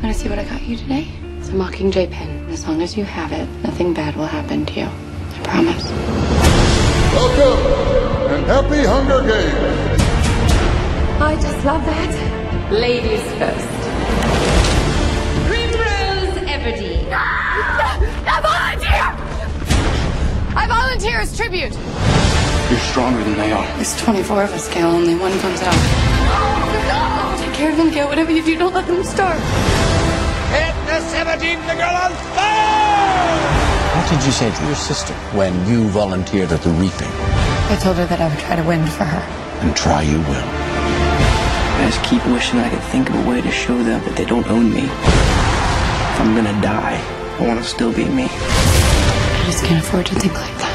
Want to see what I got you today? It's a Mockingjay pen. As long as you have it, nothing bad will happen to you. I promise. Welcome and happy Hunger Games. I just love that. Ladies first. Primrose Everdeen. I volunteer! I volunteer as tribute. You're stronger than they are. There's 24 of us, Gail. Only one comes out. Oh, no! Take care of them, Gail. Whatever you do, don't let them starve. Katniss Everdeen, the girl on fire! What did you say to your sister when you volunteered at the reaping? I told her that I would try to win for her. And try you will. I just keep wishing I could think of a way to show them that they don't own me. If I'm gonna die, I want to still be me. I just can't afford to think like that.